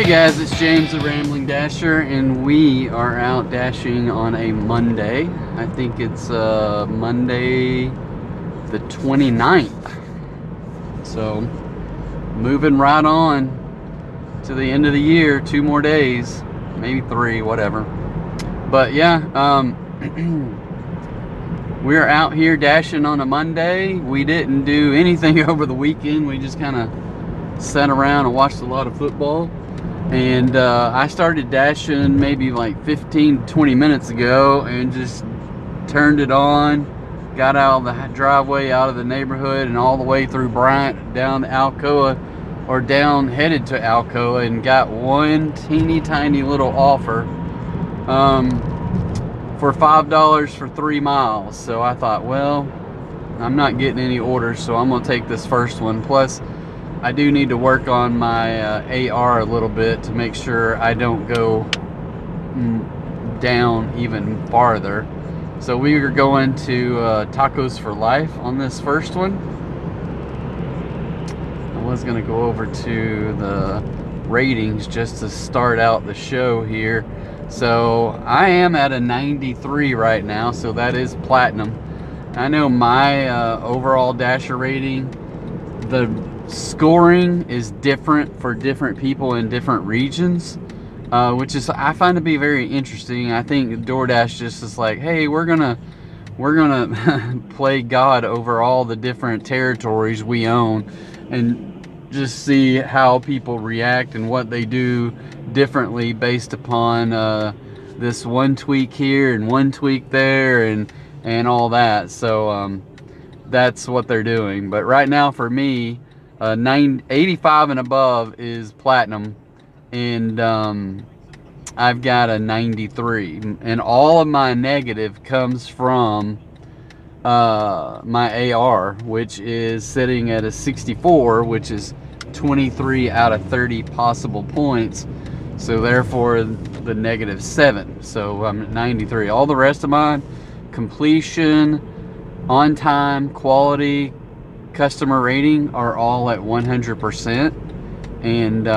guys, it's James the Rambling Dasher, and we are out dashing on a Monday. I think it's Monday the 29th. So, moving right on to the end of the year, 2 more days, maybe 3, whatever. But yeah, we're out here dashing on a Monday. We didn't do anything over the weekend. We just kind of sat around and watched a lot of football. And I started dashing maybe like 15-20 minutes ago and just turned it on, got out of the driveway, out of the neighborhood, and all the way through Bryant down to Alcoa, or down headed to Alcoa, and got one teeny tiny little offer for $5 for 3 miles. So I thought, well, I'm not getting any orders, so I'm gonna take this first one. Plus I do need to work on my AR a little bit to make sure I don't go down even farther. So we are going to Tacos for Life on this first one. I was going to go over to the ratings just to start out the show here. So I am at a 93 right now, so that is platinum. I know my overall dasher rating, the scoring is different for different people in different regions, which is, I find to be very interesting. I think DoorDash just is like, hey, we're gonna play God over all the different territories we own and just see how people react and what they do differently based upon this one tweak here and one tweak there and all that. So that's what they're doing. But right now for me, 85 and above is platinum, and I've got a 93, and all of my negative comes from my AR, which is sitting at a 64, which is 23 out of 30 possible points, so therefore the -7. So I'm at 93. All the rest of mine, completion, on time, quality, customer rating, are all at 100%. And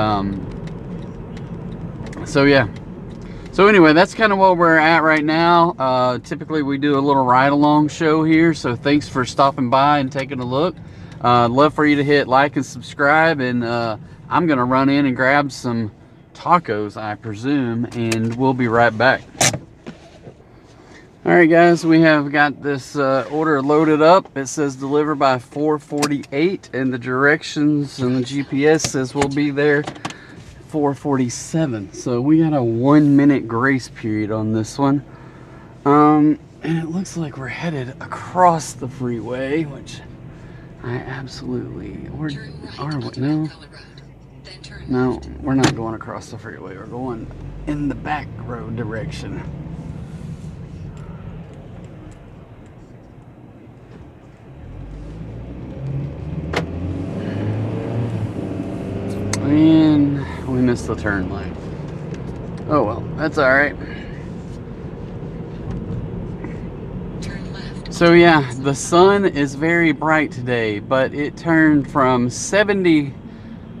so yeah, so anyway, that's kind of what we're at right now. Typically we do a little ride along show here, so thanks for stopping by and taking a look. Love for you to hit like and subscribe, and I'm gonna run in and grab some tacos, I presume, and we'll be right back. All right, guys, we have got this order loaded up. It says deliver by 4:48, and the directions and the GPS says we'll be there 4:47. So we got a 1-minute grace period on this one. And it looks like we're headed across the freeway, which I absolutely, no, we're not going across the freeway. We're going in the back road direction. And we missed the turn lane. Oh well, that's all right. Turn left. So yeah, the sun is very bright today, but it turned from 70,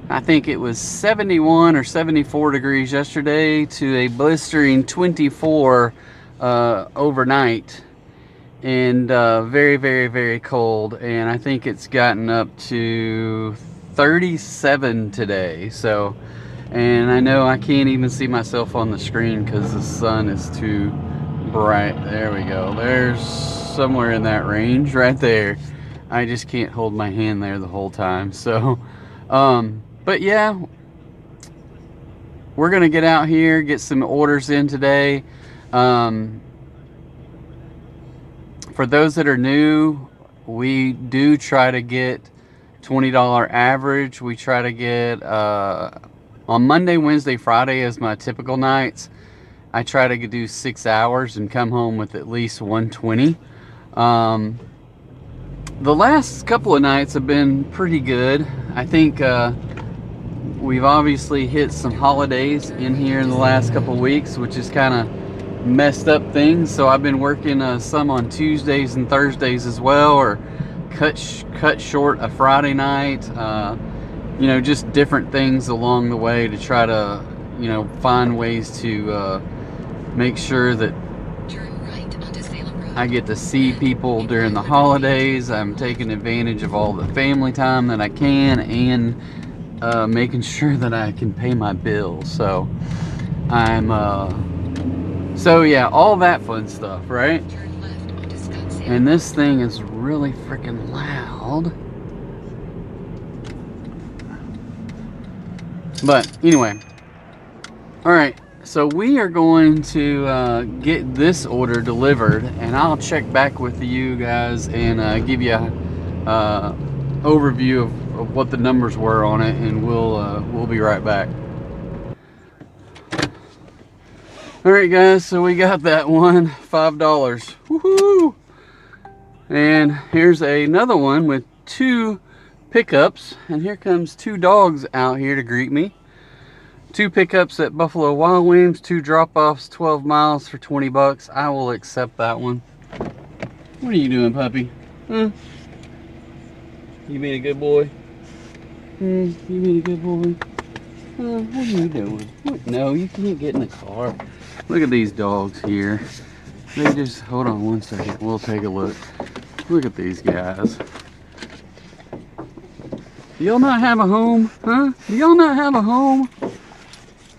I think it was 71 or 74 degrees yesterday, to a blistering 24 overnight, and very, very, very cold. And I think it's gotten up to 37 today. So, and I know I can't even see myself on the screen because the sun is too bright. There we go. There's somewhere in that range right there. I just can't hold my hand there the whole time. So but yeah, we're gonna get out here, get some orders in today. For those that are new, we do try to get $20 average. We try to get on Monday, Wednesday, Friday as my typical nights. I try to do 6 hours and come home with at least 120. The last couple of nights have been pretty good. I think we've obviously hit some holidays in here in the last couple of weeks, which is kind of messed up things. So I've been working some on Tuesdays and Thursdays as well, or cut short a Friday night, you know, just different things along the way to try to you know, find ways to make sure that I get to see people during the holidays. I'm taking advantage of all the family time that I can, and making sure that I can pay my bills. So so yeah, all that fun stuff, right? And this thing is really freaking loud. But anyway, all right, so we are going to get this order delivered, and I'll check back with you guys and give you a overview of what the numbers were on it, and we'll be right back. All right, guys, so we got that one, $5. Woohoo! And here's another one with 2 pickups, and here comes 2 dogs out here to greet me. 2 pickups at Buffalo Wild Wings, 2 drop-offs, 12 miles for 20 bucks. I will accept that one. What are you doing, puppy? Huh? You being a good boy? You being a good boy? What are you doing? What? No, you can't get in the car. Look at these dogs here. They just, hold on one second, we'll take a look. Look at these guys. Do y'all not have a home? Huh? Do y'all not have a home?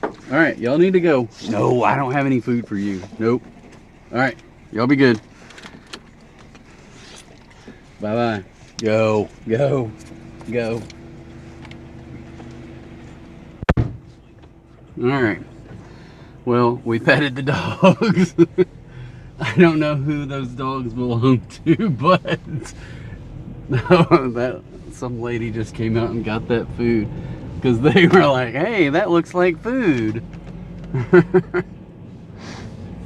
All right, y'all need to go. No, I don't have any food for you. Nope. All right, y'all be good. Bye-bye. Go, go, go. All right. Well, we petted the dogs. I don't know who those dogs belong to, but that some lady just came out and got that food because they were like, hey, that looks like food.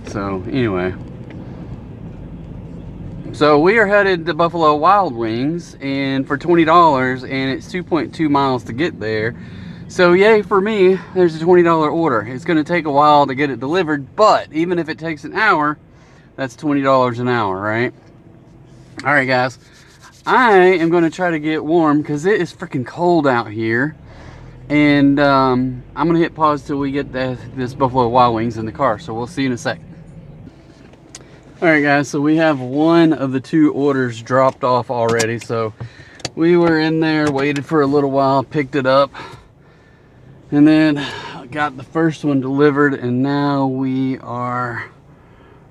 So anyway, so we are headed to Buffalo Wild Wings, and for $20, and it's 2.2 miles to get there. So yay for me, there's a $20 order. It's going to take a while to get it delivered, but even if it takes an hour, that's $20 an hour, right? All right, guys. I am going to try to get warm because it is freaking cold out here. And I'm going to hit pause till we get this Buffalo Wild Wings in the car. So we'll see you in a sec. All right, guys. So we have one of the 2 orders dropped off already. So we were in there, waited for a little while, picked it up. And then got the first one delivered. And now we are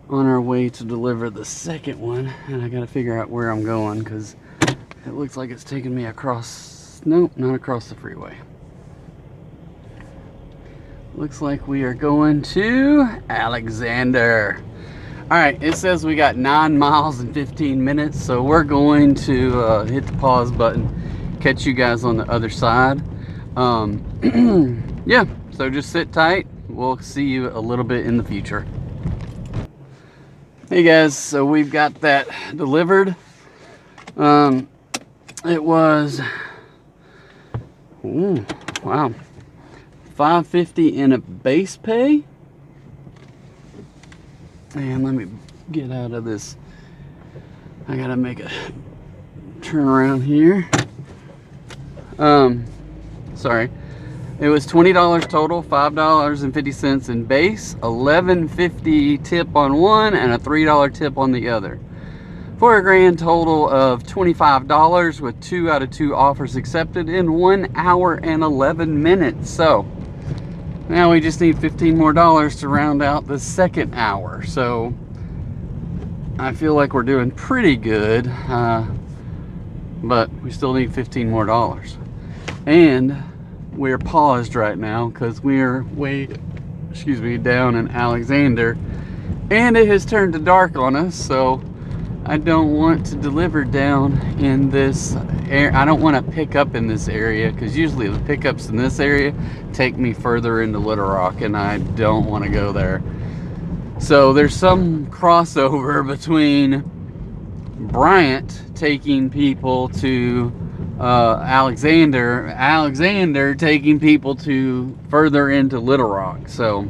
on our way to deliver the second one, and I gotta figure out where I'm going because it looks like it's taking me across, nope, not across the freeway. Looks like we are going to Alexander. All right, it says we got 9 miles and 15 minutes, so we're going to hit the pause button, catch you guys on the other side. Yeah, so just sit tight. We'll see you a little bit in the future. Hey guys, so we've got that delivered. It was, ooh, wow, $5.50 in a base pay. And let me get out of this. I gotta make a turn around here. Sorry. It was $20 total, $5.50 in base, $11.50 tip on one, and a $3 tip on the other. For a grand total of $25 with 2 out of 2 offers accepted in 1 hour and 11 minutes. So now we just need $15 more to round out the second hour. So I feel like we're doing pretty good, but we still need $15 more. And we're paused right now because we're down in Alexander, and it has turned to dark on us, so I don't want to deliver down in this area. I don't want to pick up in this area because usually the pickups in this area take me further into Little Rock, and I don't want to go there. So there's some crossover between Bryant taking people to Alexander taking people to further into Little Rock. So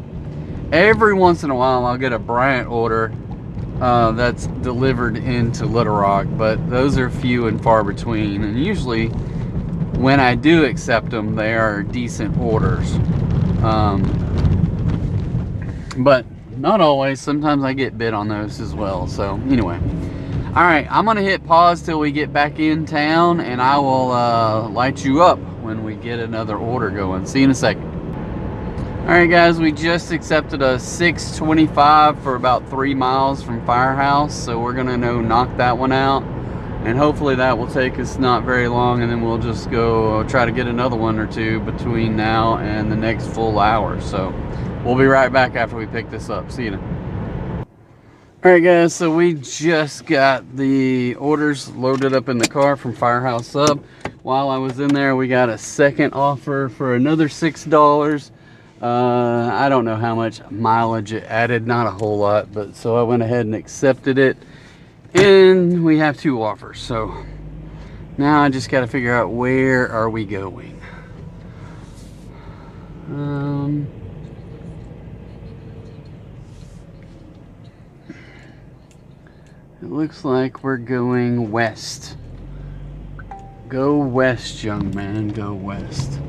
every once in a while I'll get a Bryant order that's delivered into Little Rock, but those are few and far between, and usually when I do accept them, they are decent orders. But not always. Sometimes I get bid on those as well. So anyway, all right, I'm gonna hit pause till we get back in town, and I will light you up when we get another order going. See you in a second. All right, guys, we just accepted a $6.25 for about 3 miles from Firehouse, so we're gonna knock that one out, and hopefully that will take us not very long, and then we'll just go try to get another one or two between now and the next full hour. So we'll be right back after we pick this up. See you then. All right, guys, so we just got the orders loaded up in the car from Firehouse Sub. While I was in there, we got a second offer for another $6. I don't know how much mileage it added, not a whole lot, but so I went ahead and accepted it, and we have 2 offers. So now I just got to figure out where are we going. It looks like we're going west. Go west, young man, go west.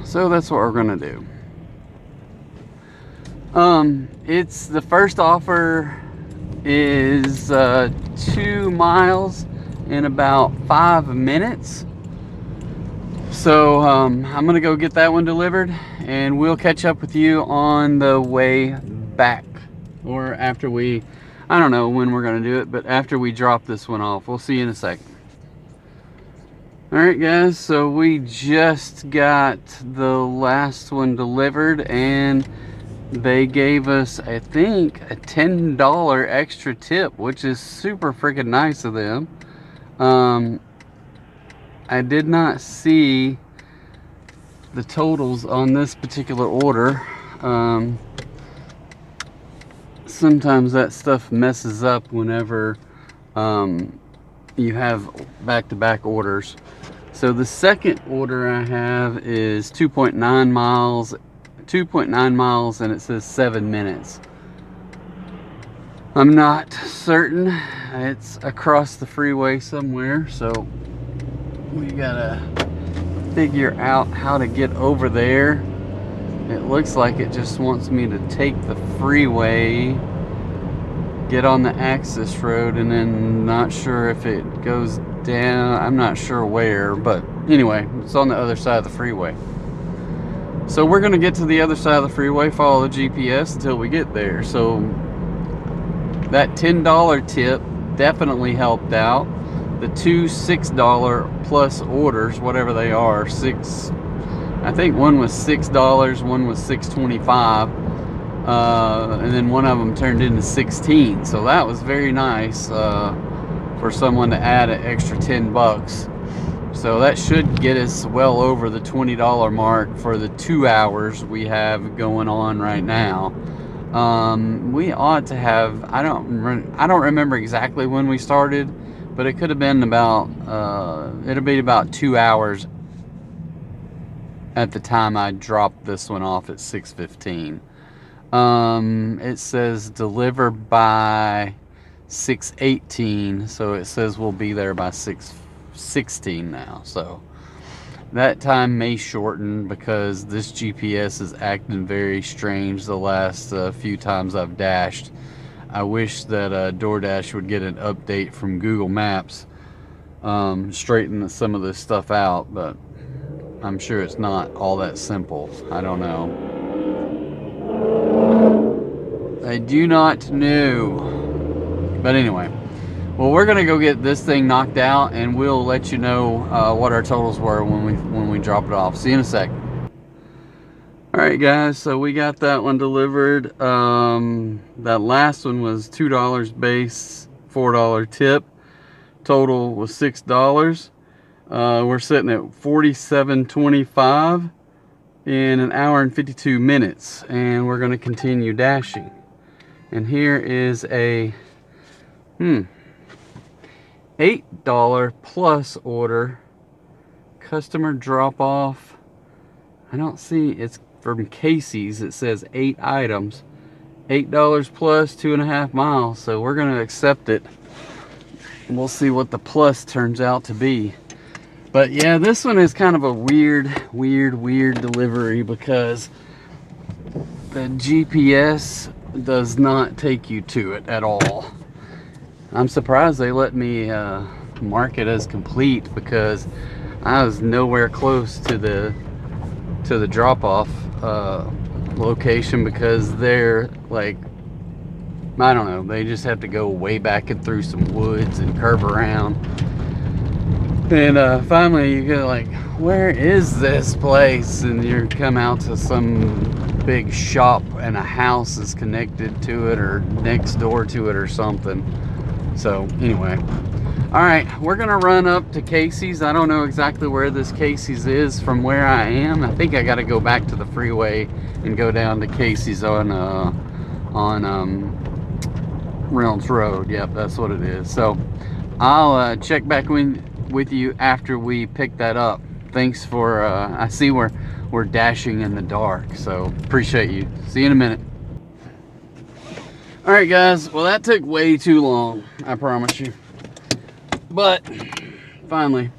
So that's what we're gonna do. It's the first offer is 2 miles in about 5 minutes. So I'm gonna go get that one delivered, and we'll catch up with you on the way back, or after we, I don't know when we're gonna do it, but after we drop this one off. We'll see you in a second. All right, guys, so we just got the last one delivered, and they gave us, I think, a $10 extra tip, which is super freaking nice of them. I did not see the totals on this particular order. Sometimes that stuff messes up whenever you have back-to-back orders. So the second order I have is 2.9 miles, and it says 7 minutes. I'm not certain. It's across the freeway somewhere, so we gotta figure out how to get over there. It looks like it just wants me to take the freeway, get on the access road, and then not sure if it goes down. I'm not sure where, but anyway, it's on the other side of the freeway. So we're gonna get to the other side of the freeway, follow the GPS until we get there. So that $10 tip definitely helped out. The 2 $6 plus orders, whatever they are, I think one was $6, one was $6.25, and then one of them turned into 16. So that was very nice for someone to add an extra 10 bucks. So that should get us well over the $20 mark for the 2 hours we have going on right now. We ought to have, I don't remember exactly when we started, but it could have been about, it'll be about 2 hours at the time I dropped this one off at 6:15. It says deliver by 6:18, so it says we'll be there by 6:16 now. So that time may shorten because this GPS is acting very strange the last few times I've dashed. I wish that DoorDash would get an update from Google Maps, straighten some of this stuff out, but I'm sure it's not all that simple. I don't know. I do not know. But anyway, well, we're gonna go get this thing knocked out, and we'll let you know what our totals were when we drop it off. See you in a second. All right, guys, so we got that one delivered. That last one was $2 base, $4 tip. Total was $6. We're sitting at $47.25 in an hour and 52 minutes, and we're going to continue dashing. And here is a $8 plus order, customer drop off. I don't see, it's from Casey's. It says 8 items, $8 plus 2.5 miles. So we're going to accept it. We'll see what the plus turns out to be. But yeah, this one is kind of a weird delivery because the GPS does not take you to it at all. I'm surprised they let me mark it as complete, because I was nowhere close to the drop-off location, because they're like, I don't know, they just have to go way back and through some woods and curve around. And finally you go like, where is this place? And you come out to some big shop and a house is connected to it or next door to it or something. So anyway, all right, we're gonna run up to Casey's. I don't know exactly where this Casey's is from where I am. I think I got to go back to the freeway and go down to Casey's on Reynolds Road. Yep, that's what it is. So I'll check back with you after we pick that up. Thanks for I see we're dashing in the dark, so appreciate you. See you in a minute. All right, guys, well, that took way too long, I promise you. But finally,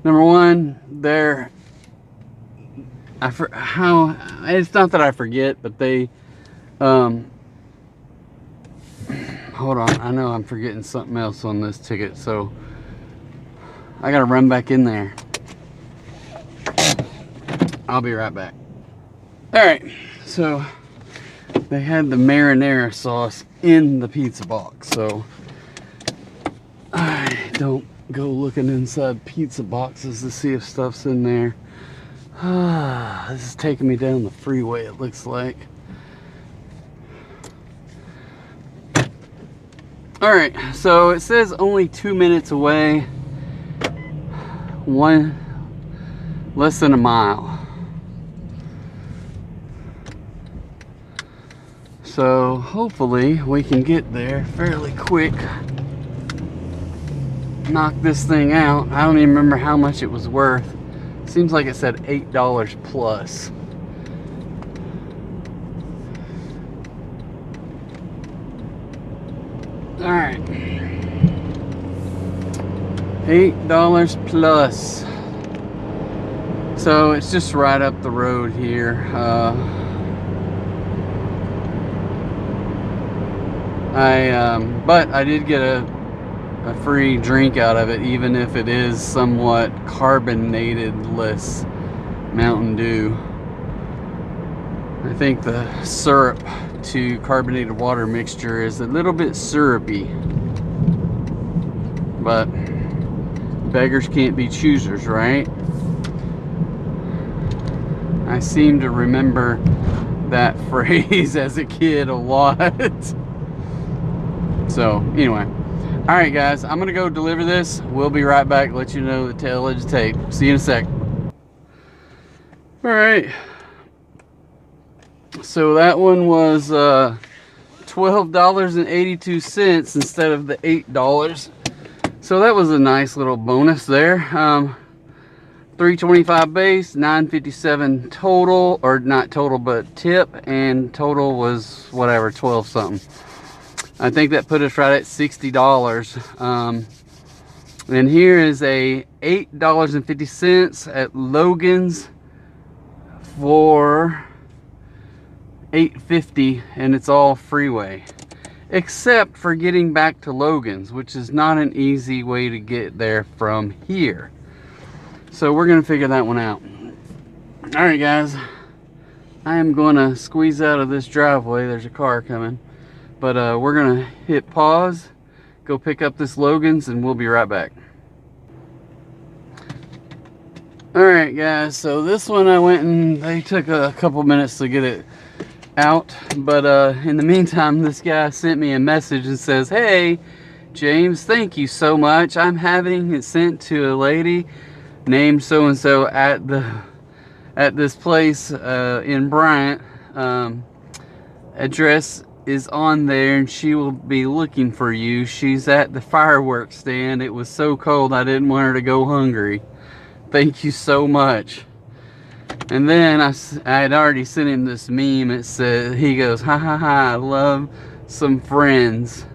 number one, there, it's not that I forget, but they hold on, I know I'm forgetting something else on this ticket, so I gotta run back in there. I'll be right back. All right, so they had the marinara sauce in the pizza box, so I don't go looking inside pizza boxes to see if stuff's in there. This is taking me down the freeway, it looks like. All right, so it says only 2 minutes away, less than a mile. So hopefully we can get there fairly quick. Knock this thing out. I don't even remember how much it was worth. Seems like it said $8 plus. All right, $8 plus. So it's just right up the road here. But I did get a free drink out of it, even if it is somewhat carbonated-less Mountain Dew. I think the syrup to carbonated water mixture is a little bit syrupy, but beggars can't be choosers, right? I seem to remember that phrase as a kid a lot. So anyway, all right, guys, I'm gonna go deliver this. We'll be right back, let you know the tail edge of tape. See you in a sec. All right, so that one was $12.82 instead of the $8. So that was a nice little bonus there. $3.25 base, $9.57 total, or not total but tip, and total was whatever, 12 something. I think that put us right at $60. And here is a $8.50 at Logan's for $8.50, and it's all freeway, except for getting back to Logan's, which is not an easy way to get there from here. So we're gonna figure that one out. All right, guys, I am gonna squeeze out of this driveway. There's a car coming, but we're gonna hit pause, go pick up this Logan's, and we'll be right back. All right, guys, so this one I went and they took a couple minutes to get it out, but in the meantime, this guy sent me a message and says, hey James, thank you so much. I'm having it sent to a lady named so and so at this place in Bryant. Address is on there and she will be looking for you. She's at the fireworks stand. It was so cold I didn't want her to go hungry. Thank you so much. And then I had already sent him this meme. It said, he goes, ha ha ha, I love some friends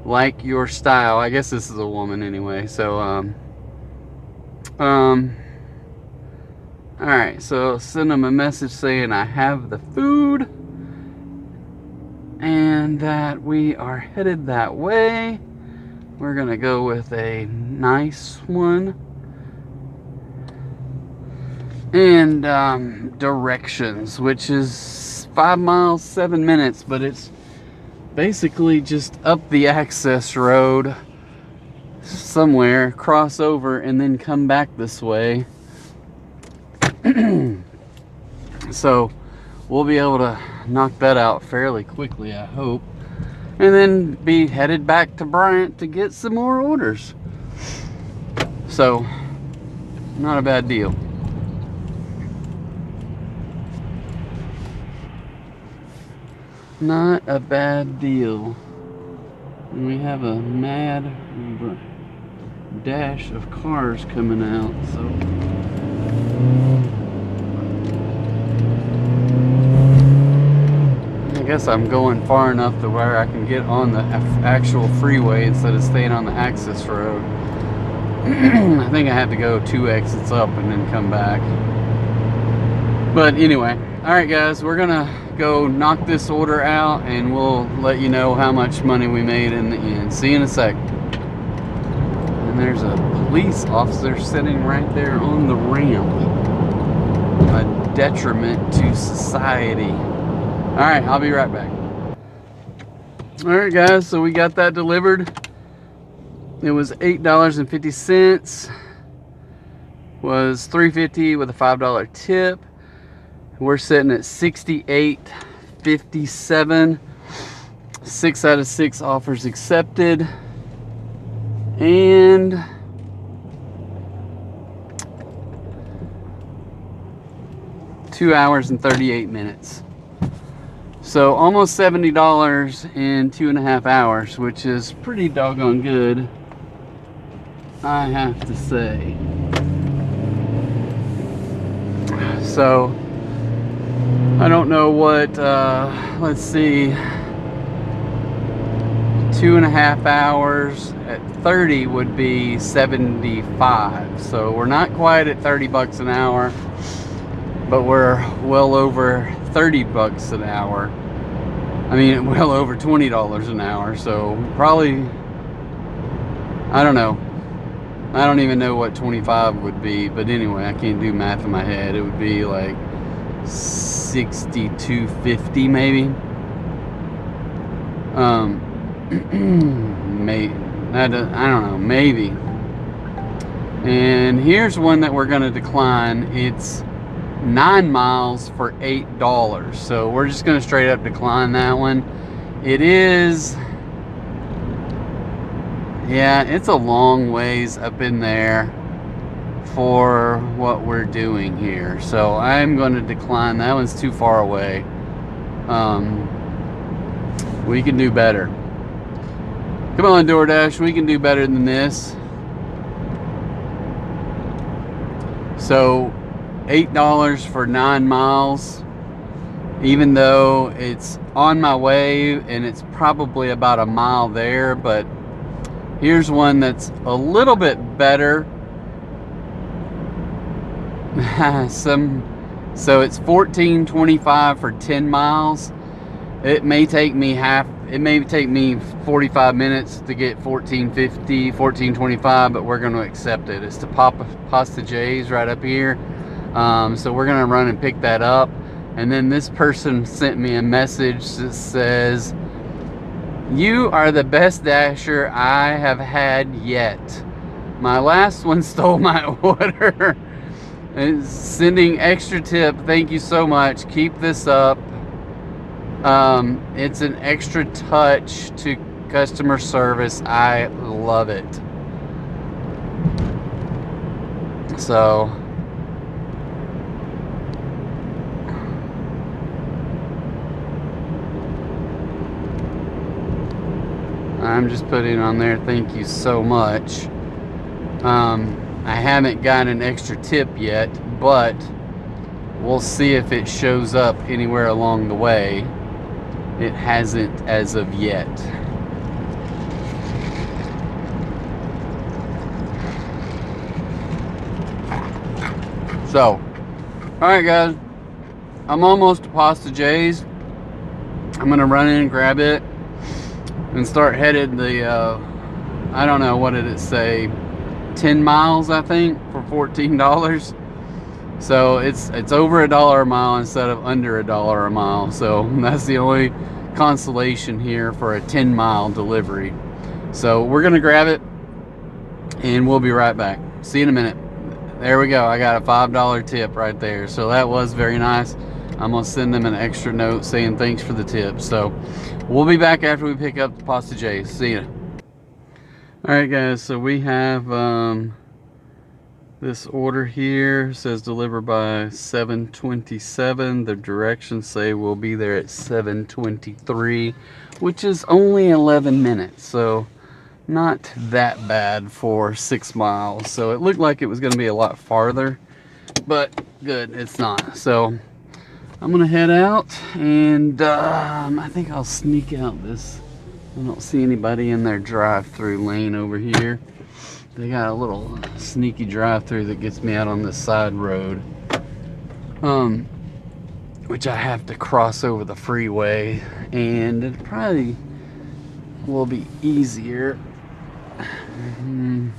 like your style. I guess this is a woman anyway. So Alright, so send them a message saying I have the food and that we are headed that way. We're gonna go with a nice one. And directions, which is 5 miles, 7 minutes, but it's basically just up the access road somewhere, cross over, and then come back this way. So we'll be able to knock that out fairly quickly, I hope, and then be headed back to Bryant to get some more orders. So not a bad deal. Not a bad deal. And we have a mad dash of cars coming out, so I guess I'm going far enough to where I can get on the actual freeway instead of staying on the access road. I think I have to go 2 exits up and then come back. But anyway, alright guys, we're gonna go knock this order out and we'll let you know how much money we made in the end. See you in a sec. And there's a police officer sitting right there on the ramp. A detriment to society. Alright, I'll be right back. Alright guys, so we got that delivered. It was $8.50. Was $3.50 with a $5 tip. We're sitting at $68.57. 6 out of 6 offers accepted. And two hours and 38 minutes. So almost $70 in 2.5 hours, which is pretty doggone good, I have to say. So I don't know what, let's see, 2.5 hours at 30 would be 75. So we're not quite at 30 bucks an hour, but we're well over 30 bucks an hour. I mean, well over $20 an hour. So probably, I don't know. I don't even know what 25 would be, but anyway, I can't do math in my head. It would be like 62.50 maybe. Maybe, I don't know, maybe. And here's one that we're gonna decline. It's 9 miles for $8. So we're just gonna straight up decline that one. It is, yeah, it's a long ways up in there for what we're doing here. So I'm going to decline. That one's too far away. We can do better. Come on, DoorDash, we can do better than this. So $8 for 9 miles, even though it's on my way and it's probably about a mile there. But here's one that's a little bit better. So it's $14.25 for 10 miles. It may take me 45 minutes to get $14.50, $14.25, but we're going to accept it. It's to Pasta J's right up here. So we're going to run and pick that up. And then this person sent me a message that says, "You are the best dasher I have had yet. My last one stole my order. And sending extra tip. Thank you so much. Keep this up." It's an extra touch to customer service. I love it. So I'm just putting on there, thank you so much. I haven't got an extra tip yet, but we'll see if it shows up anywhere along the way. It hasn't as of yet. So, alright guys, I'm almost to Pasta J's. I'm gonna run in and grab it and start headed the I don't know, what did it say, 10 miles I think for $14. So it's over $1 a mile instead of under $1 a mile. So that's the only consolation here for a 10-mile delivery. So we're gonna grab it and we'll be right back. See you in a minute. There we go. I got a $5 tip right there. So that was very nice. I'm gonna send them an extra note saying thanks for the tip. So we'll be back after we pick up the Pasta J's. See ya. Alright guys, so we have this order here. Says deliver by 7:27. The directions say we'll be there at 7:23, which is only 11 minutes. So not that bad for 6 miles. So it looked like it was going to be a lot farther, but good, it's not. So I'm gonna head out, and I think I'll sneak out this. I don't see anybody in their drive-through lane over here. They got a little sneaky drive-through that gets me out on this side road, which I have to cross over the freeway, and it probably will be easier.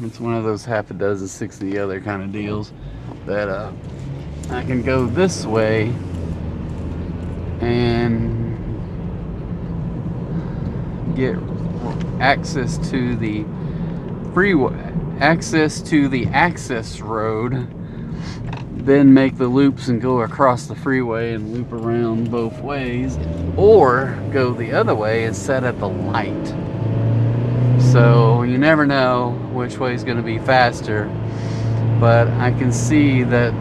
It's one of those half a dozen, 6 of the other kind of deals that I can go this way and get access to the freeway, access to the access road, then make the loops and go across the freeway and loop around both ways, or go the other way and set at the light. So you never know which way is going to be faster, but I can see that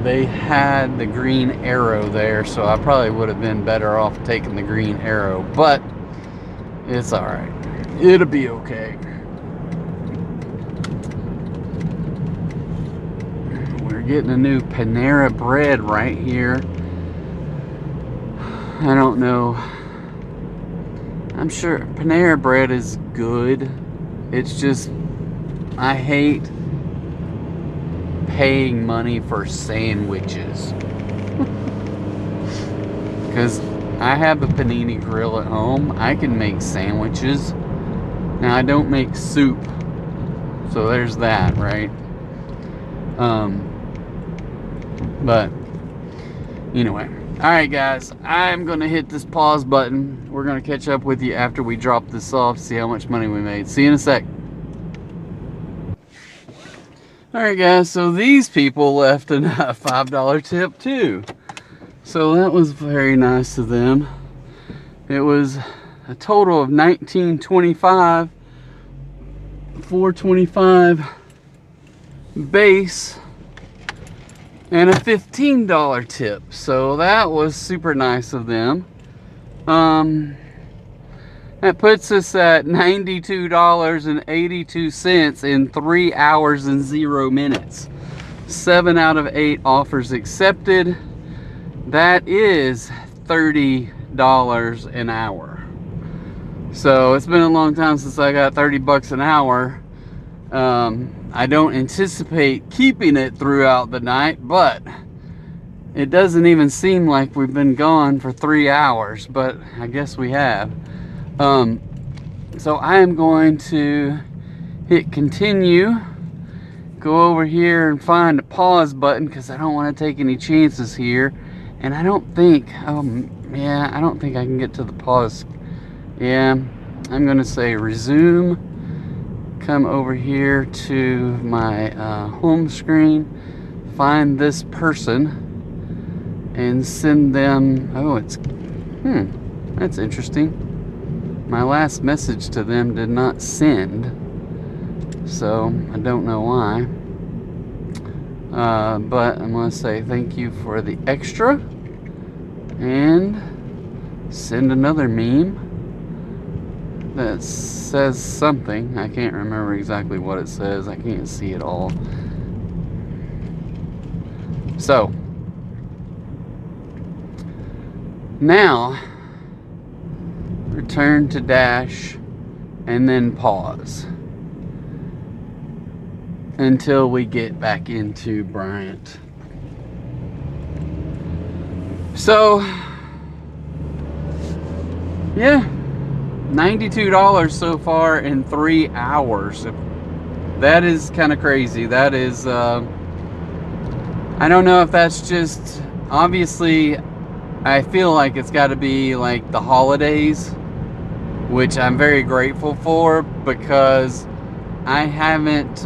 they had the green arrow there, so I probably would have been better off taking the green arrow, but it's alright. It'll be okay. We're getting a new Panera bread right here. I don't know. I'm sure Panera bread is good. It's just, I hate paying money for sandwiches. Because I have a panini grill at home. I can make sandwiches. Now I don't make soup, so there's that, right? But anyway, alright guys, I'm gonna hit this pause button. We're gonna catch up with you after we drop this off, see how much money we made. See you in a sec. Alright guys, so these people left a $5 tip too. So that was very nice of them. It was a total of $19.25, $4.25 base, and a $15 tip. So that was super nice of them. That puts us at $92.82 in 3 hours and 0 minutes. 7 out of 8 offers accepted. That is $30 an hour. So it's been a long time since I got 30 bucks an hour. I don't anticipate keeping it throughout the night, but it doesn't even seem like we've been gone for 3 hours, but I guess we have. So I am going to hit continue, go over here and find a pause button because I don't want to take any chances here. And I don't think, yeah, I don't think I can get to the pause. Yeah, I'm going to say resume. Come over here to my home screen, find this person, and send them, oh, it's, that's interesting. My last message to them did not send, so I don't know why. But I'm going to say thank you for the extra, and send another meme that says something. I can't remember exactly what it says. I can't see it all. So now return to dash and then pause until we get back into Bryant. So, yeah, $92 so far in 3 hours. That is kind of crazy. That is, I don't know if that's just, obviously, I feel like it's got to be like the holidays, which I'm very grateful for, because I haven't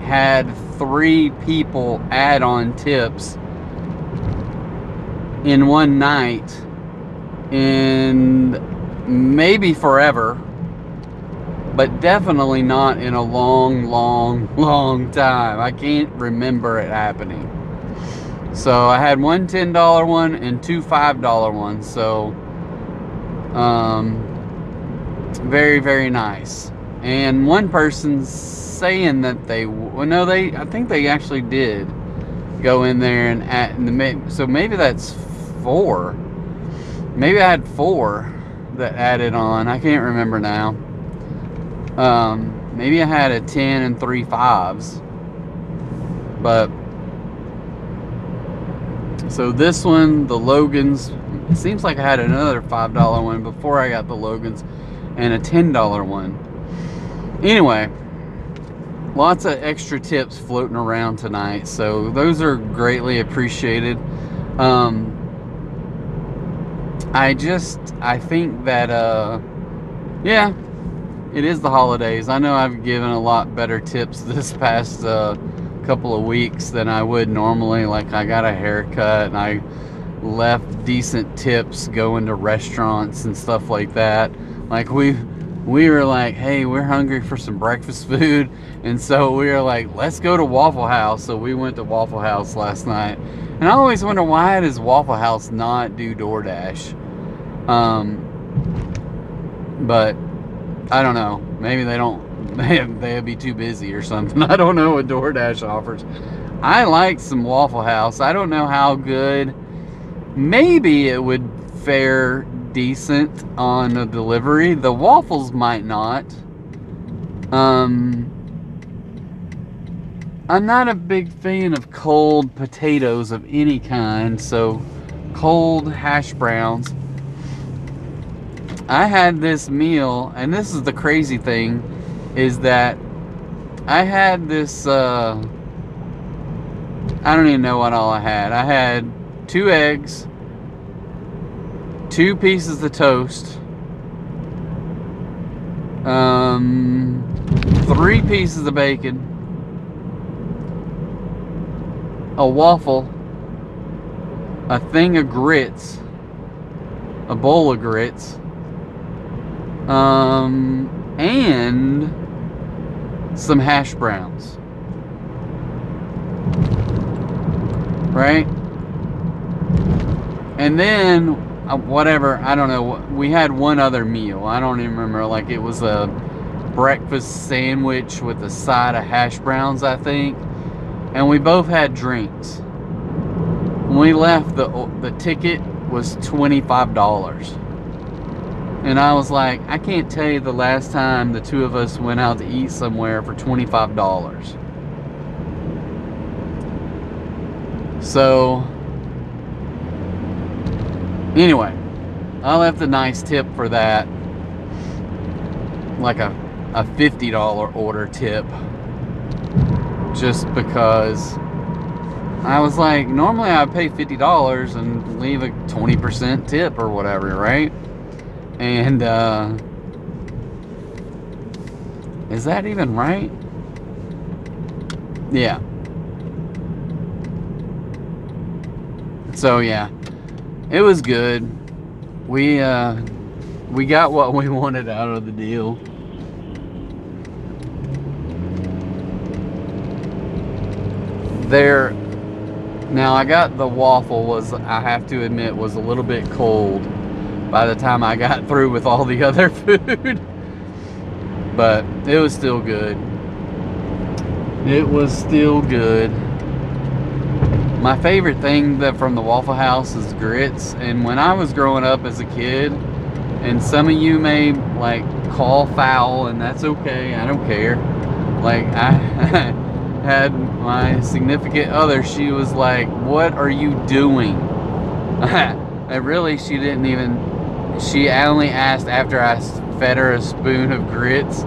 had 3 people add on tips in one night in maybe forever, but definitely not in a long time. I can't remember it happening. So I had one $10 one and 2 $5 ones. So very nice. And one person's saying that they, well, no, I think they actually did go in there and add, so maybe that's 4. Maybe I had 4 that added on. I can't remember now. Maybe I had a 10 and 3 5s. But so this one, the Logans, it seems like I had another $5 one before I got the Logans, and a $10 one. Anyway, lots of extra tips floating around tonight, so those are greatly appreciated. I think that yeah, it is the holidays. I know I've given a lot better tips this past couple of weeks than I would normally. Like, I got a haircut and I left decent tips going to restaurants and stuff like that. Like, we were like, hey, we're hungry for some breakfast food, and so we were like, let's go to Waffle House. So we went to Waffle House last night, and I always wonder, why does Waffle House not do DoorDash? But I don't know, maybe they don't, they'd be too busy or something. I don't know what DoorDash offers. I like some Waffle House. I don't know how good. Maybe it would fare decent on a delivery. The waffles might not. I'm not a big fan of cold potatoes of any kind, so cold hash browns. I had this meal, and this is the crazy thing, is that I had this, I don't even know what all I had. I had 2 eggs, 2 pieces of toast, 3 pieces of bacon, a waffle, a thing of grits, a bowl of grits, and some hash browns. Right? And then whatever, I don't know, we had one other meal. I don't even remember. Like, it was a breakfast sandwich with a side of hash browns, I think. And we both had drinks. When we left, the ticket was $25. And I was like, I can't tell you the last time the 2 of us went out to eat somewhere for $25. So anyway, I left a nice tip for that, like a $50 order tip, just because I was like, normally I pay $50 and leave a 20% tip or whatever, right? And is that even right? Yeah. So yeah, it was good. We got what we wanted out of the deal. There, now I got the waffle, was, I have to admit, was a little bit cold by the time I got through with all the other food. But it was still good. It was still good. My favorite thing from the Waffle House is grits. And when I was growing up as a kid, and some of you may like call foul, and that's okay, I don't care. Like, I had my significant other, she was like, what are you doing? And really, she didn't even, she only asked after I fed her a spoon of grits,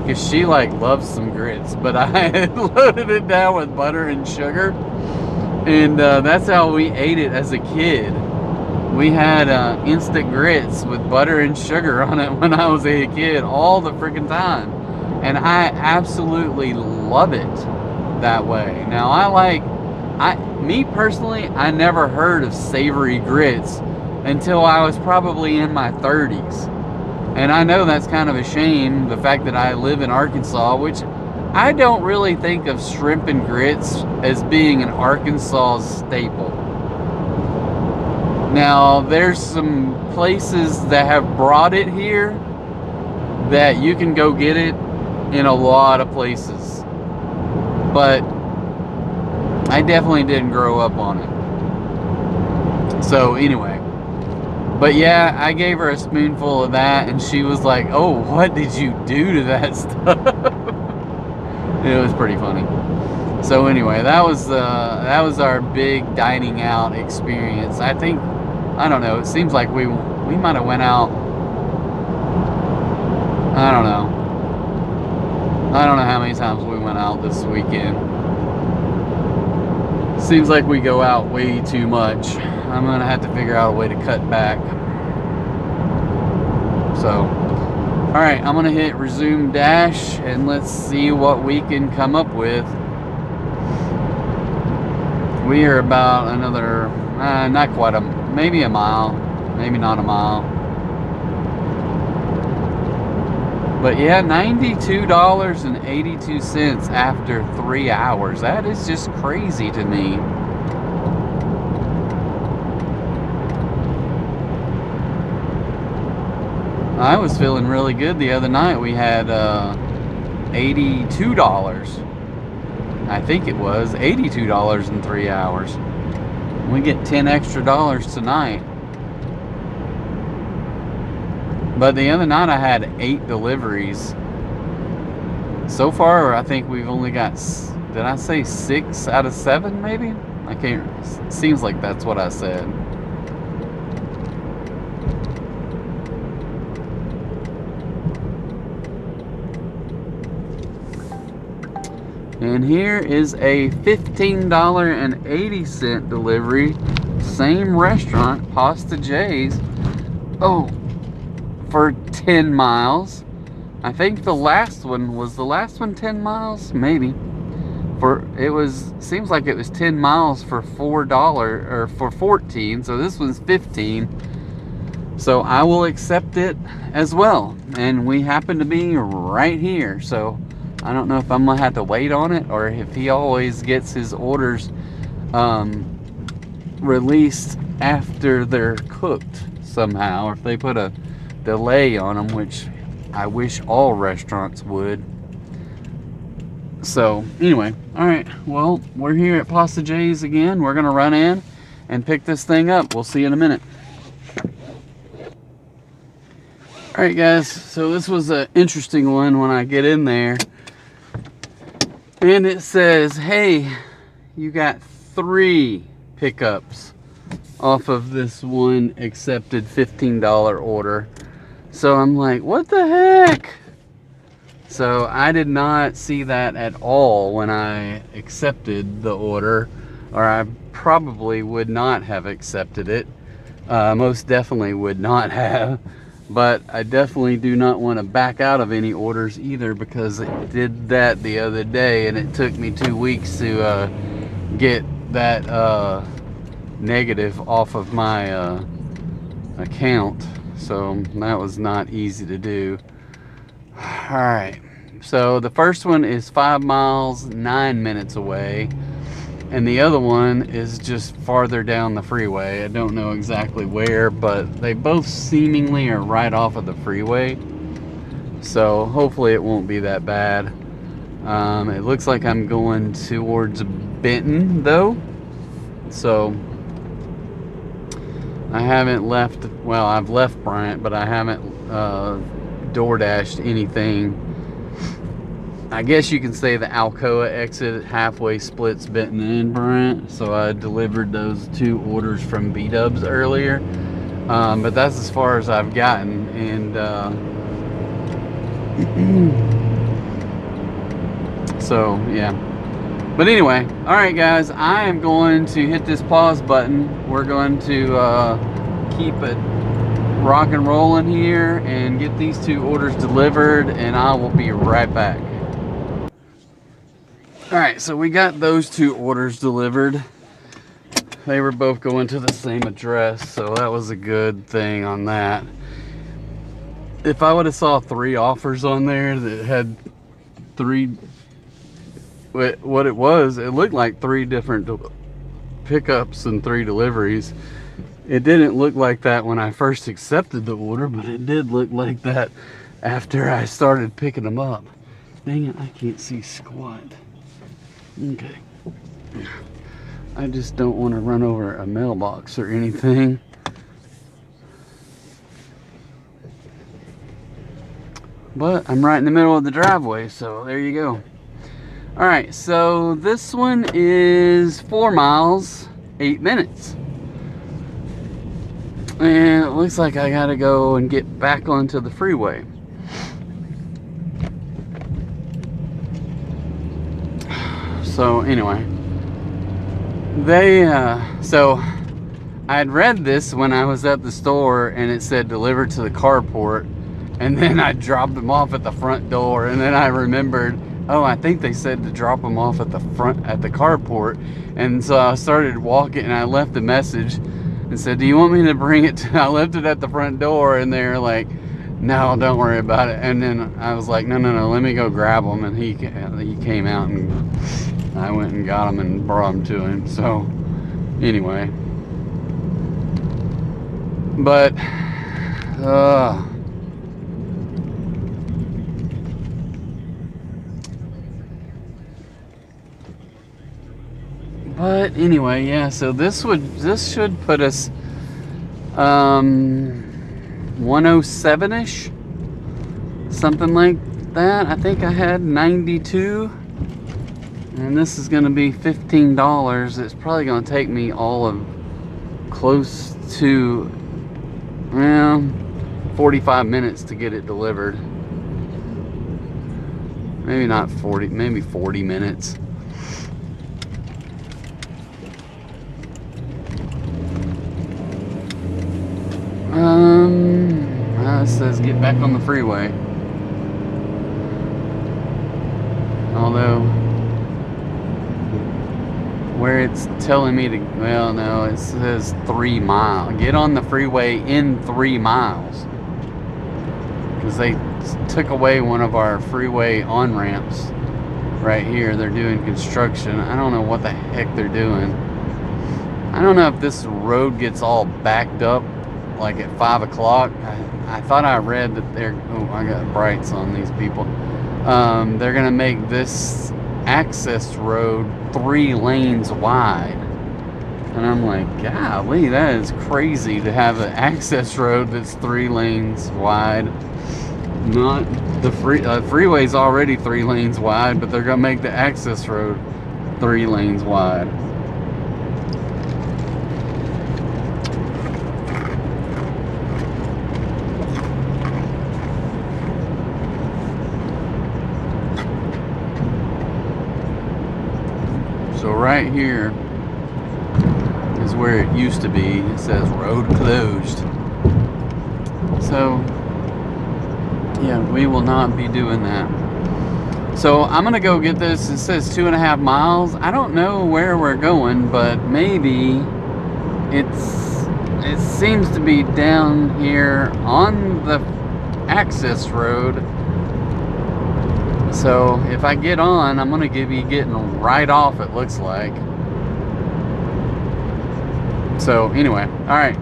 because she like loves some grits, but I had loaded it down with butter and sugar, and that's how we ate it as a kid. We had instant grits with butter and sugar on it when I was a kid all the freaking time, and I absolutely love it that way. Now me personally, I never heard of savory grits until I was probably in my 30s. And I know that's kind of a shame, the fact that I live in Arkansas, which I don't really think of shrimp and grits as being an Arkansas staple. Now, there's some places that have brought it here that you can go get it in a lot of places. But I definitely didn't grow up on it. So anyway, but yeah, I gave her a spoonful of that, and she was like, "Oh, what did you do to that stuff?" It was pretty funny. So anyway, that was our big dining out experience. I think, I don't know, it seems like we might have went out. I don't know how many times we went out this weekend. Seems like we go out way too much. I'm gonna have to figure out a way to cut back. So, all right, I'm gonna hit resume dash, and let's see what we can come up with. We are about another, not quite maybe a mile, maybe not a mile. But yeah, $92.82 after 3 hours. That is just crazy to me. I was feeling really good the other night. We had $82. I think it was $82 in 3 hours. We get $10 extra tonight. But the other night I had 8 deliveries. So far, I think we've only got, did I say 6 out of 7 maybe? I can't, seems like that's what I said. And here is a $15.80 delivery. Same restaurant, Pasta J's. Oh, for 10 miles. I think the last one, was the last one 10 miles? Maybe. Seems like it was 10 miles for $4, or for 14, so this one's 15. So I will accept it as well. And we happen to be right here, so I don't know if I'm gonna have to wait on it, or if he always gets his orders released after they're cooked somehow, or if they put a delay on them, which I wish all restaurants would. So anyway, all right, well, we're here at Pasta J's again. We're gonna run in and pick this thing up. We'll see you in a minute. All right, guys, so this was an interesting one when I get in there, and it says, hey, you got 3 pickups off of this one accepted $15 order. So I'm like, what the heck? So I did not see that at all when I accepted the order, or I probably would not have accepted it. Most definitely would not have. But I definitely do not want to back out of any orders either, because it did that the other day, and it took me 2 weeks to get that negative off of my account. So that was not easy to do. All right, so the first one is 5 miles 9 minutes away, and the other one is just farther down the freeway. I don't know exactly where, but they both seemingly are right off of the freeway, so hopefully it won't be that bad. It looks like I'm going towards Benton though, so I haven't left, well, I've left Bryant, but I haven't DoorDashed anything I guess you can say the Alcoa exit halfway splits Benton and Brent. So I delivered those 2 orders from B-Dubs earlier. But that's as far as I've gotten. And so, yeah. But anyway, all right, guys, I am going to hit this pause button. We're going to keep it rock and rolling here and get these 2 orders delivered, and I will be right back. All right, so we got those 2 orders delivered. They were both going to the same address, so that was a good thing on that. If I would have saw 3 offers on there that had 3, what it was, it looked like 3 different pickups and 3 deliveries. It didn't look like that when I first accepted the order, but it did look like that after I started picking them up. Dang it, I can't see squat. Okay. I just don't want to run over a mailbox or anything. But I'm right in the middle of the driveway, so there you go. All right, so this one is 4 miles, 8 minutes. And it looks like I gotta go and get back onto the freeway. So anyway, so I had read this when I was at the store, and it said delivered to the carport, and then I dropped them off at the front door, and then I remembered, oh, I think they said to drop them off at the front at the carport. And so I started walking, and I left a message and said, do you want me to bring it to, I left it at the front door, and they're like, no, don't worry about it. And then I was like, no, let me go grab them. And he came out, and I went and got them and brought them to him. So anyway, but anyway, yeah, so this should put us 107-ish, something like that. I think I had 92, and this is going to be $15. It's probably going to take me all of close to 45 minutes to get it delivered. Maybe not 40, maybe 40 minutes. It says get back on the freeway. Although, where it's telling me to, well, no, it says 3 miles. Get on the freeway in 3 miles. Because they took away one of our freeway on-ramps right here. They're doing construction. I don't know what the heck they're doing. I don't know if this road gets all backed up like at 5 o'clock. I thought I read that they're, oh, I got brights on these people. They're gonna make this access road 3 lanes wide. And I'm like, golly, that is crazy to have an access road that's 3 lanes wide. Not the freeway's already 3 lanes wide, but they're gonna make the access road 3 lanes wide. So right here is where it used to be. It says road closed. So yeah, we will not be doing that. So I'm gonna go get this. It says 2.5 miles. I don't know where we're going, but maybe it seems to be down here on the access road. So if I get on, I'm gonna be getting right off, it looks like. So anyway, all right,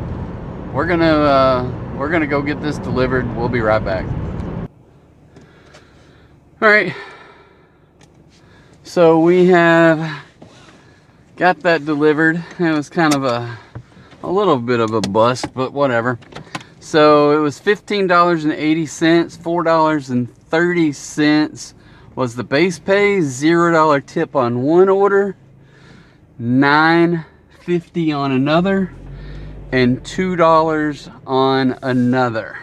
we're gonna go get this delivered. We'll be right back. All right, so we have got that delivered. It was kind of a little bit of a bust, but whatever. So it was $15.80, $4.30 was the base pay, $0 tip on one order, $9.50 on another, and $2 on another.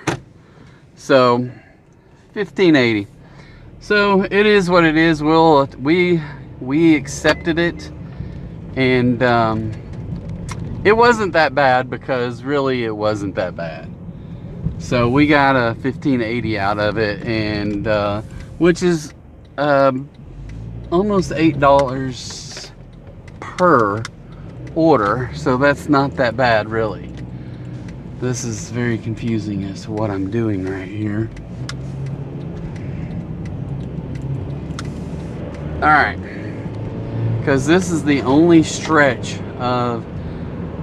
So $15.80. So it is what it is. We accepted it, and it wasn't that bad, because really it wasn't that bad. So we got a $15.80 out of it, and which is almost $8 per order. So that's not that bad, really. This is very confusing as to what I'm doing right here. Alright, because this is the only stretch of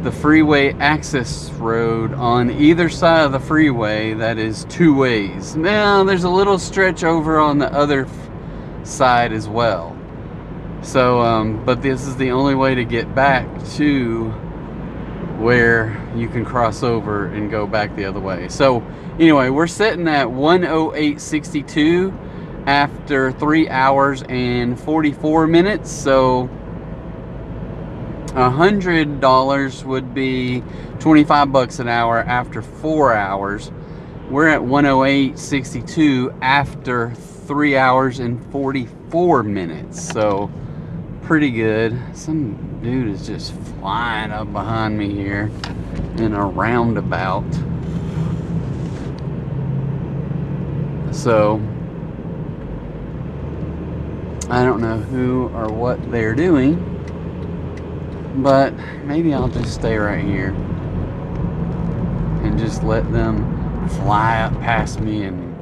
the freeway access road on either side of the freeway that is two ways. Now there's a little stretch over on the other side as well. So but this is the only way to get back to where you can cross over and go back the other way. So anyway, we're sitting at 108.62 after 3 hours and 44 minutes. So $100 would be 25 bucks an hour after 4 hours. We're at 108.62 after 3 hours and 44 minutes. So pretty good. Some dude is just flying up behind me here in a roundabout. So I don't know who or what they're doing, but maybe I'll just stay right here and just let them fly up past me and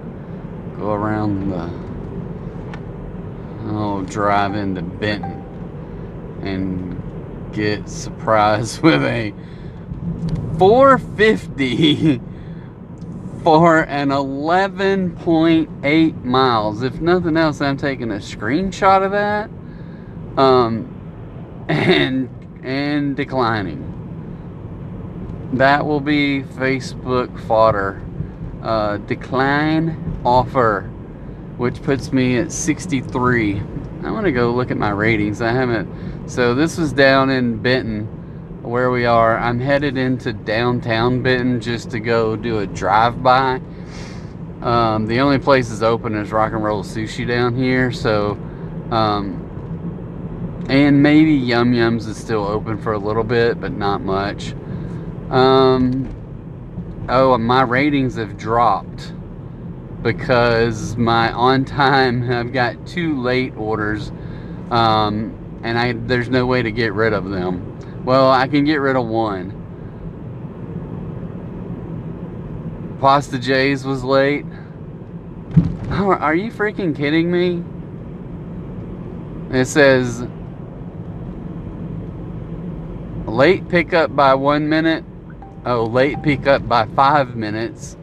go around the, drive into Benton and get surprised with a 450 for an 11.8 miles. If nothing else, I'm taking a screenshot of that and declining. That will be Facebook fodder. Decline offer, which puts me at 63. I want to go look at my ratings. I haven't. So this was down in Benton where we are. I'm headed into downtown Benton just to go do a drive-by. The only place is open is Rock and Roll Sushi down here. So and maybe Yum Yums is still open for a little bit, but not much. Oh, my ratings have dropped because my on time, I've got 2 late orders, and there's no way to get rid of them. Well, I can get rid of one. Pasta J's was late. Oh, are you freaking kidding me? It says late pickup by 1 minute. Oh, late pickup by 5 minutes.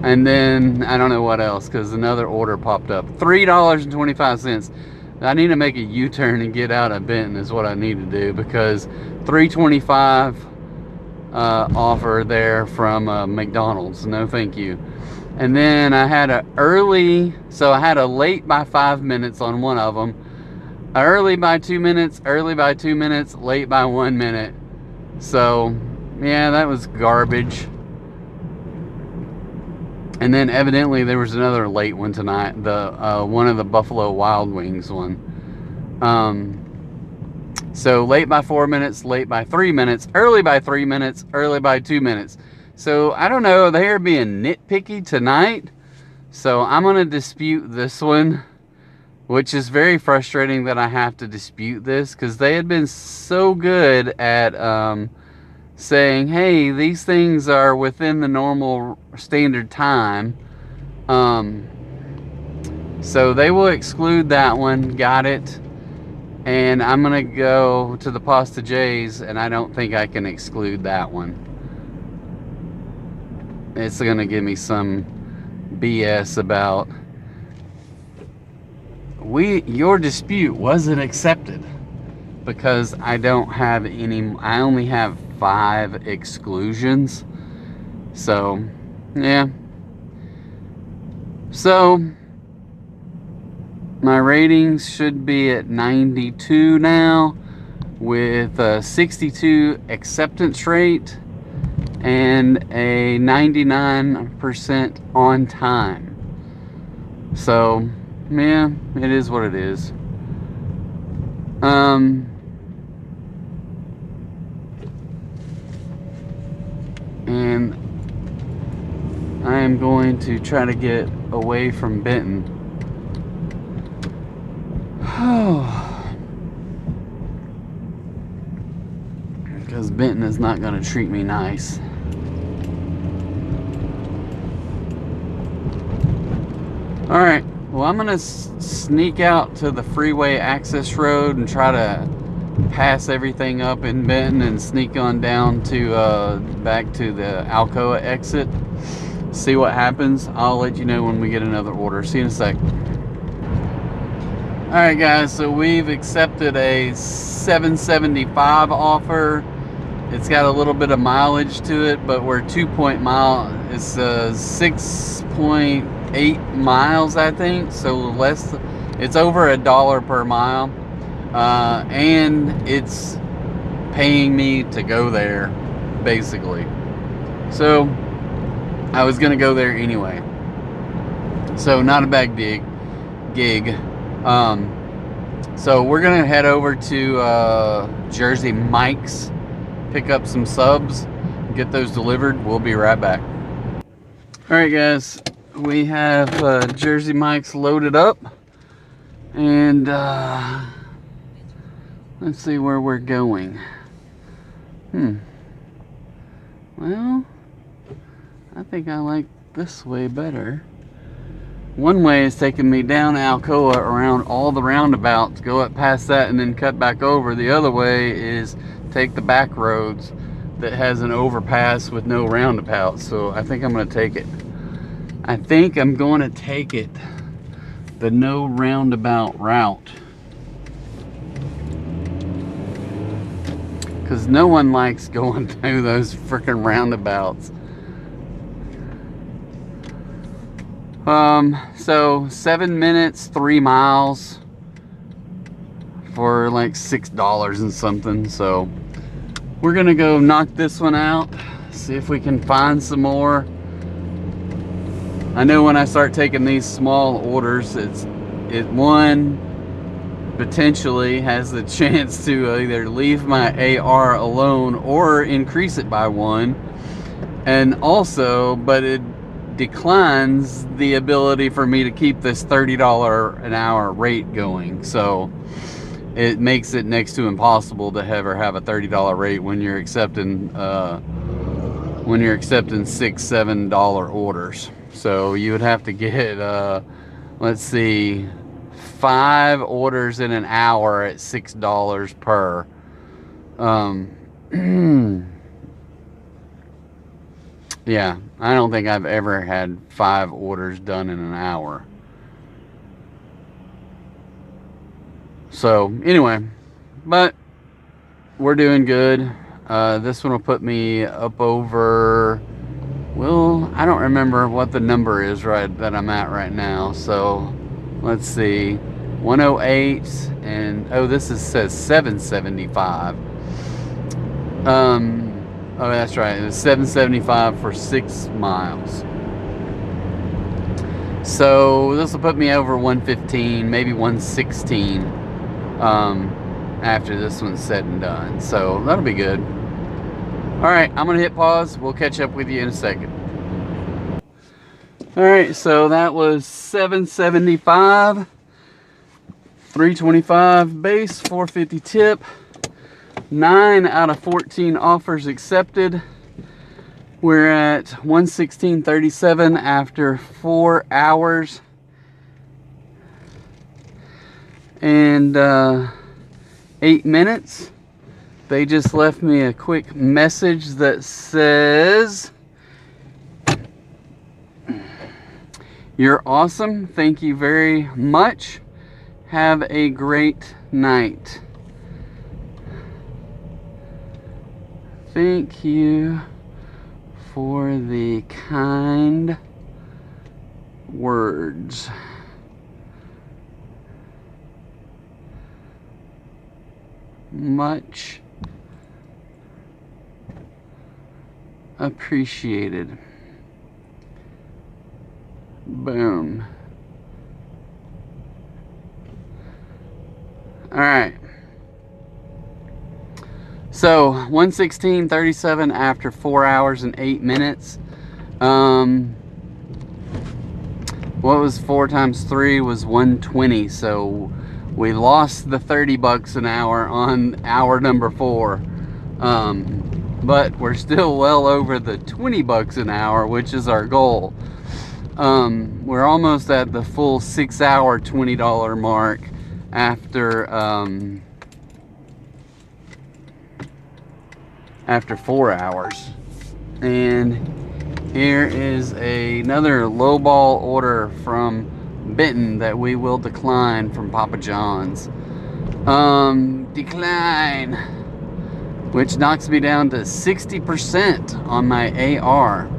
And then I don't know what else, because another order popped up. $3.25. I need to make a U-turn and get out of Benton is what I need to do, because $3.25 offer there from McDonald's. No thank you. And then I had a early, so I had a late by 5 minutes on one of them, early by 2 minutes, early by 2 minutes, late by 1 minute. So yeah, that was garbage. And then evidently there was another late one tonight, the one of the Buffalo Wild Wings one. So late by 4 minutes, late by 3 minutes, early by 3 minutes, early by 2 minutes. So I don't know, they are being nitpicky tonight. So I'm gonna dispute this one, which is very frustrating that I have to dispute this, because they had been so good at saying, hey, these things are within the normal standard time. So they will exclude that one. Got it. And I'm gonna go to the Pasta J's, and I don't think I can exclude that one. It's gonna give me some BS about your dispute wasn't accepted, because I don't have any. I only have 5 exclusions. So yeah, so My ratings should be at 92 now, with a 62 acceptance rate and a 99% on time. So, yeah, it is what it is. And I am going to try to get away from Benton. Because Benton is not going to treat me nice. Alright, well, I'm going to sneak out to the freeway access road and try to pass everything up in Benton and sneak on down to back to the Alcoa exit. See what happens. I'll let you know when we get another order. See you in a sec. Alright guys, so we've accepted a $7.75 offer. It's got a little bit of mileage to it, but we're 2 mile. It's 6.8 miles, I think. So less. It's over $1 per mile, and it's paying me to go there, basically. So I was gonna go there anyway. So not a bad gig. So we're gonna head over to Jersey Mike's, pick up some subs, get those delivered. We'll be right back. Alright guys, we have Jersey Mike's loaded up, and let's see where we're going. Well, I think I like this way better. One way is taking me down Alcoa around all the roundabouts, go up past that and then cut back over. The other way is take the back roads that has an overpass with no roundabout. So I think I'm going to take it. I think I'm going to take it, the no roundabout route. Because no one likes going through those freaking roundabouts. So 7 minutes, 3 miles for like $6 and something. So we're gonna go knock this one out, see if we can find some more. I know when I start taking these small orders, one potentially has the chance to either leave my AR alone or increase it by 1, and also, but it declines the ability for me to keep this $30 an hour rate going. So it makes it next to impossible to ever have a $30 rate when you're accepting $6-7 orders. So you would have to get let's see, 5 orders in an hour at $6 per. Yeah, I don't think I've ever had 5 orders done in an hour. So anyway, but we're doing good. This one will put me up over, well, I don't remember what the number is that I'm at right now. So let's see, 108, and oh, this says 775. Oh, that's right. It's $7.75 for 6 miles. So this will put me over 115, maybe 116 after this one's said and done. So that'll be good. All right, I'm gonna hit pause. We'll catch up with you in a second. All right, so that was $7.75, $3.25 base, $4.50 tip. 9 out of 14 offers accepted. We're at 116.37 after 4 hours and 8 minutes. They just left me a quick message that says, "You're awesome. Thank you very much. Have a great night. Thank you for the kind words." much appreciated. Boom. All right. So 1:16:37 after 4 hours and 8 minutes. What was 4 times 3 was 120. So we lost the $30 an hour on hour number 4. But we're still well over the $20 an hour, which is our goal. We're almost at the full 6 hour $20 mark after 4 hours. And here is another lowball order from Benton that we will decline from Papa John's. Decline, which knocks me down to 60% on my AR.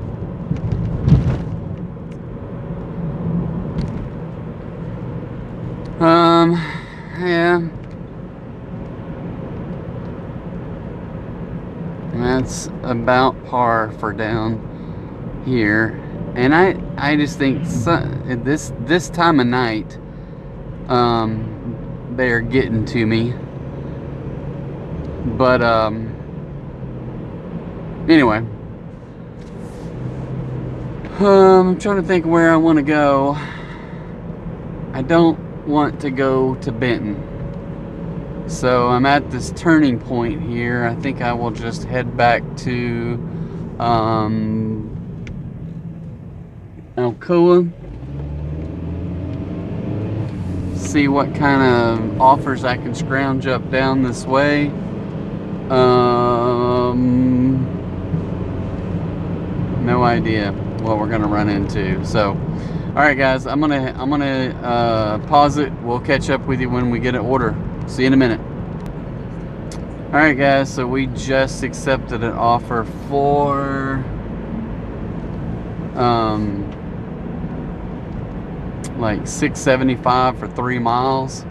Yeah. That's about par for down here. And I just think this time of night, they're getting to me. But, anyway. I'm trying to think where I want to go. I don't want to go to Benton. So I'm at this turning point here. I think I will just head back to Alcoa. See what kind of offers I can scrounge up down this way. No idea what we're gonna run into. So, all right, guys, I'm gonna pause it. We'll catch up with you when we get an order. See you in a minute. All right, guys. So we just accepted an offer for like $6.75 for 3 miles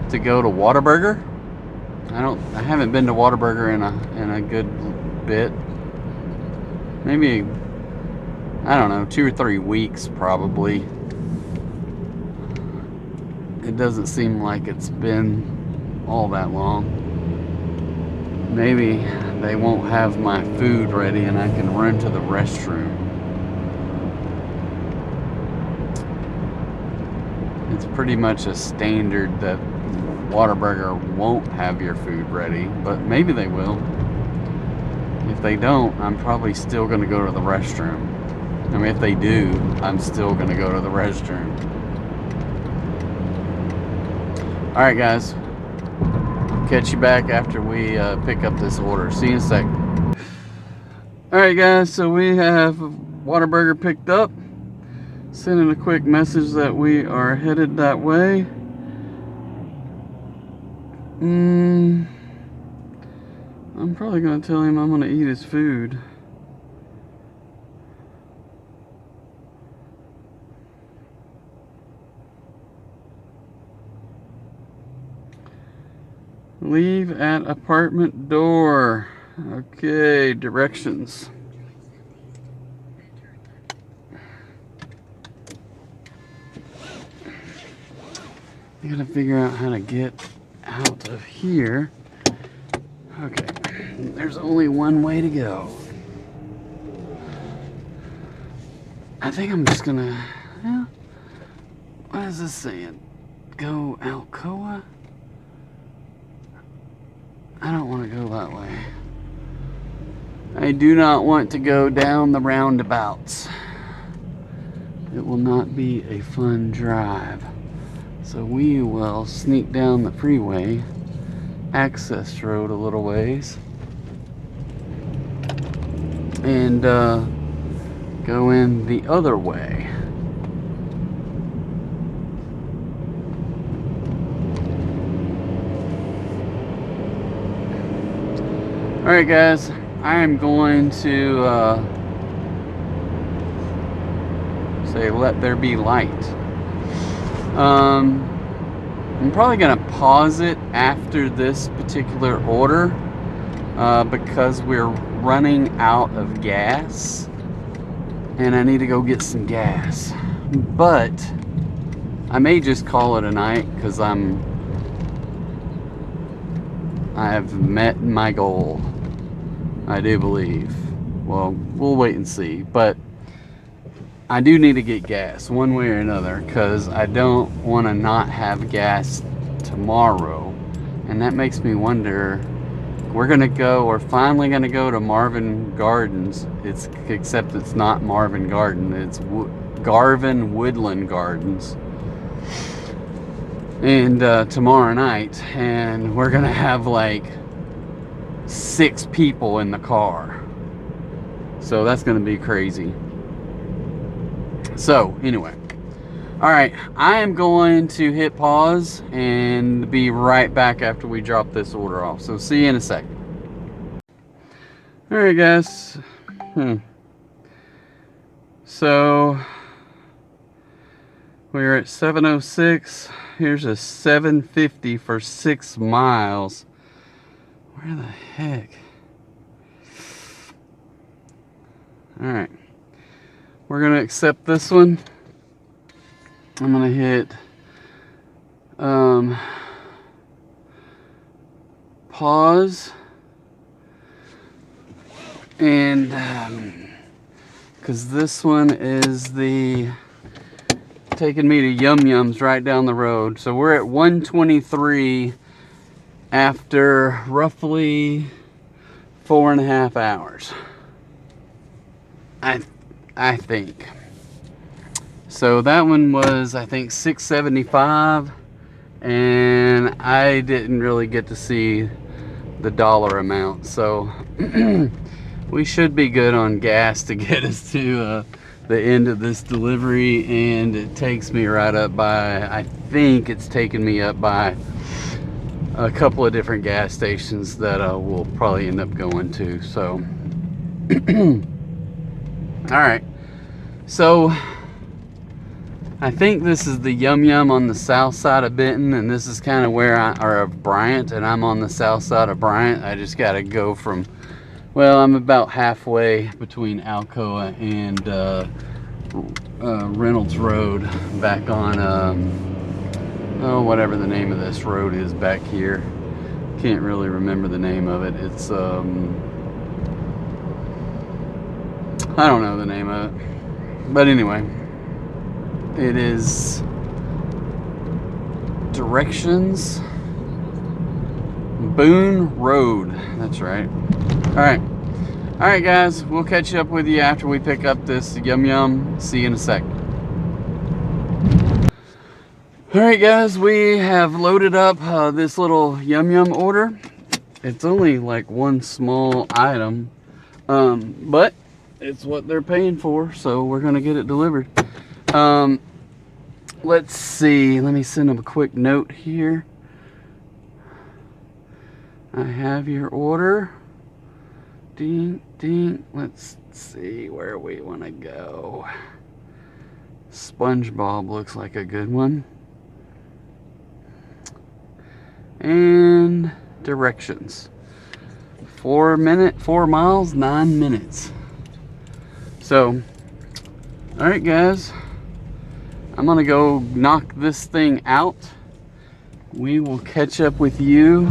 to go to Whataburger. I haven't been to Whataburger in a good bit. Maybe, I don't know, 2 or 3 weeks probably. It doesn't seem like it's been all that long. Maybe they won't have my food ready and I can run to the restroom. It's pretty much a standard that Whataburger won't have your food ready, but maybe they will. If they don't, I'm probably still going to go to the restroom. I mean, if they do, I'm still going to go to the restroom. All right, guys. Catch you back after we pick up this order. See you in a sec. All right, guys. So we have Whataburger picked up. Sending a quick message that we are headed that way. I'm probably going to tell him I'm going to eat his food. Leave at apartment door. Okay, directions. I gotta figure out how to get out of here. Okay, there's only one way to go. I think I'm just gonna, yeah, what is this saying? Go Alcoa? I don't want to go that way. I do not want to go down the roundabouts. It will not be a fun drive. So we will sneak down the freeway, access road a little ways, and go in the other way. All right, guys, I am going to say let there be light. I'm probably gonna pause it after this particular order because we're running out of gas and I need to go get some gas. But I may just call it a night because I have met my goal, I do believe. Well, we'll wait and see, but I do need to get gas one way or another because I don't want to not have gas tomorrow. And that makes me wonder, we're finally gonna go to Marvin Gardens. Except it's not Marvin Garden, it's Garvin Woodland Gardens. And tomorrow night, and we're gonna have like 6 people in the car. So that's gonna be crazy. So anyway, all right, I am going to hit pause and be right back after we drop this order off. So see you in a second. All right, guys. So we're at 706. Here's a 750 for 6 miles. Where the heck? All right. We're gonna accept this one. I'm gonna hit pause, and because this one is taking me to Yum Yums right down the road. So we're at 123 after roughly 4.5 hours. I think. So that one was, I think, $6.75, and I didn't really get to see the dollar amount. So we should be good on gas to get us to the end of this delivery, and it takes me right up by, I think it's taken me up by a couple of different gas stations that we'll probably end up going to. So all right, so I think this is the Yum Yum on the south side of Benton, and this is kind of where or of Bryant, and I'm on the south side of Bryant. I just got to go from, well, I'm about halfway between Alcoa and Reynolds Road, back on, oh, whatever the name of this road is back here. Can't really remember the name of it. It's, I don't know the name of it. But anyway, it is Directions Boone Road. That's right. All right, guys, we'll catch up with you after we pick up this Yum Yum. See you in a sec. All right, guys, we have loaded up this little Yum Yum order. It's only like one small item, but it's what they're paying for, so we're gonna get it delivered. Let's see, let me send them a quick note here. I have your order. Ding, ding. Let's see where we want to go. SpongeBob looks like a good one. And directions. 4 miles, 9 minutes. So, all right, guys, I'm gonna go knock this thing out. We will catch up with you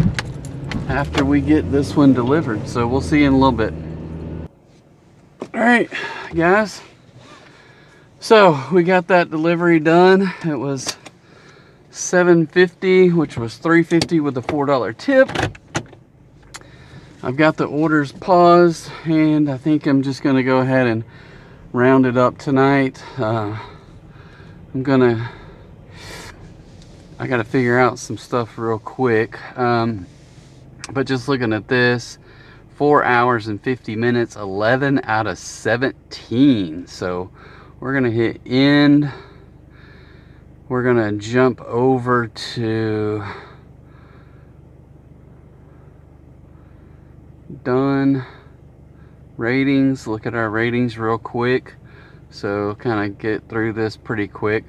after we get this one delivered. So we'll see you in a little bit. All right, guys. So we got that delivery done. It was $7.50, which was $3.50 with a $4 tip. I've got the orders paused, and I think I'm just gonna go ahead and round it up tonight. I gotta figure out some stuff real quick. But just looking at this, 4 hours and 50 minutes, 11 out of 17. So we're gonna hit end. We're gonna jump over to done ratings. Look at our ratings real quick. So kind of get through this pretty quick.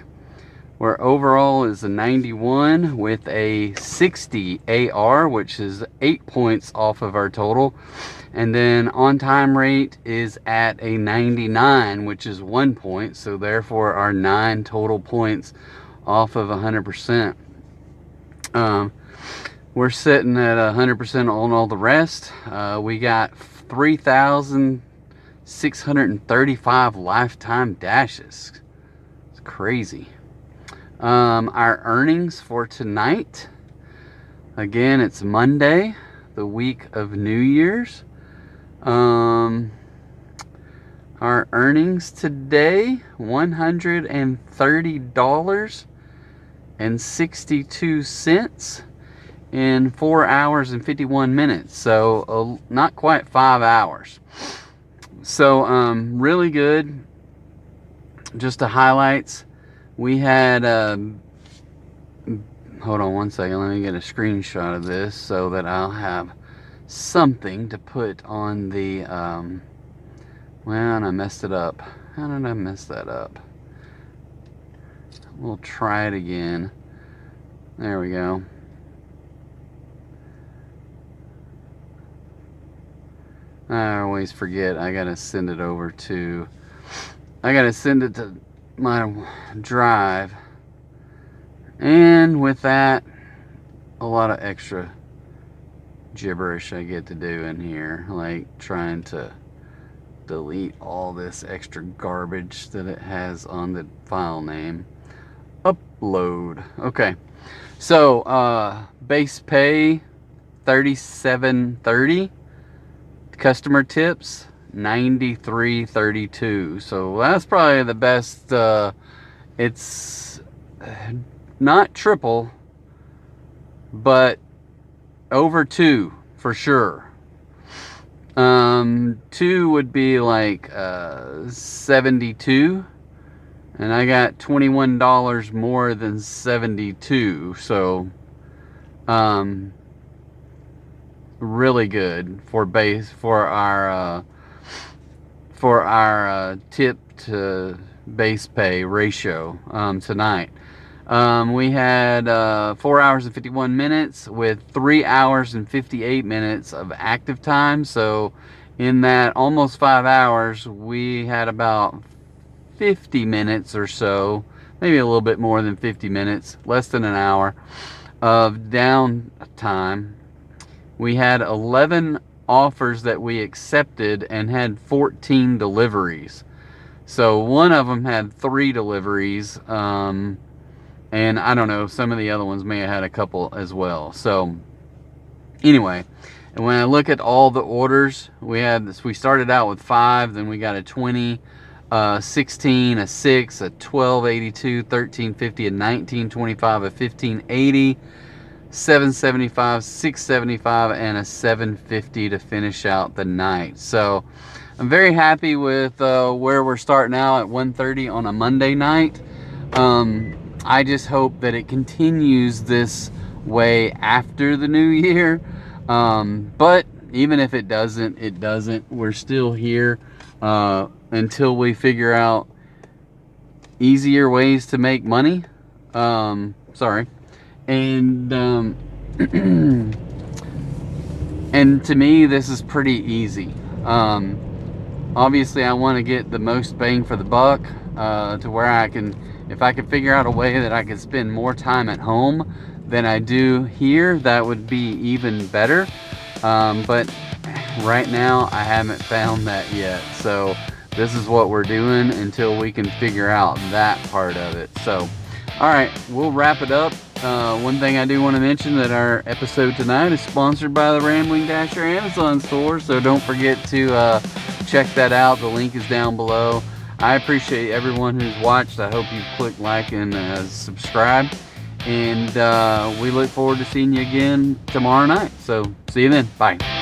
where overall is a 91 with a 60 AR, which is 8 points off of our total. And then on time rate is at a 99, which is 1 point. So therefore our 9 total points off of 100%. We're sitting at 100% on all the rest. We got 3,635 lifetime dashes. It's crazy. Our earnings for tonight, again, it's Monday, the week of New Year's. Our earnings today, $130.62 in 4 hours and 51 minutes. So not quite 5 hours. So really good. Just the highlights. We had, hold on one second, let me get a screenshot of this so that I'll have something to put on the, well, I messed it up. How did I mess that up? We'll try it again. There we go. I always forget, I gotta send it over to, I gotta send it to my drive, and with that, a lot of extra gibberish I get to do in here, like trying to delete all this extra garbage that it has on the file name. Upload. Okay, so base pay $37.30, customer tips $93.32. So that's probably the best. It's not triple, but over 2 for sure. 2 would be like 72, and I got $21 more than 72. So really good for our tip to base pay ratio tonight. We had 4 hours and 51 minutes with 3 hours and 58 minutes of active time. So in that almost 5 hours, we had about 50 minutes or so, maybe a little bit more than 50 minutes, less than an hour of downtime. We had 11 offers that we accepted and had 14 deliveries. So one of them had 3 deliveries, and I don't know, some of the other ones may have had a couple as well. So anyway, and when I look at all the orders, we started out with 5, then we got a 20, 16, a 6, a 12.82, 13.50, a 19.25, a 15.80, 7.75, 6.75, and a 7.50 to finish out the night. So I'm very happy with where we're starting out at 1:30 on a Monday night. I just hope that it continues this way after the new year. But even if it doesn't, it doesn't. We're still here until we figure out easier ways to make money. Sorry. And and to me, this is pretty easy. Obviously, I want to get the most bang for the buck, to where I can, if I could figure out a way that I could spend more time at home than I do here, that would be even better. But right now, I haven't found that yet. So this is what we're doing until we can figure out that part of it. So, all right, we'll wrap it up. One thing I do want to mention, that our episode tonight is sponsored by the Rambling Dasher Amazon store, so don't forget to check that out. The link is down below. I appreciate everyone who's watched. I hope you click like and subscribe, and we look forward to seeing you again tomorrow night. So see you then. Bye.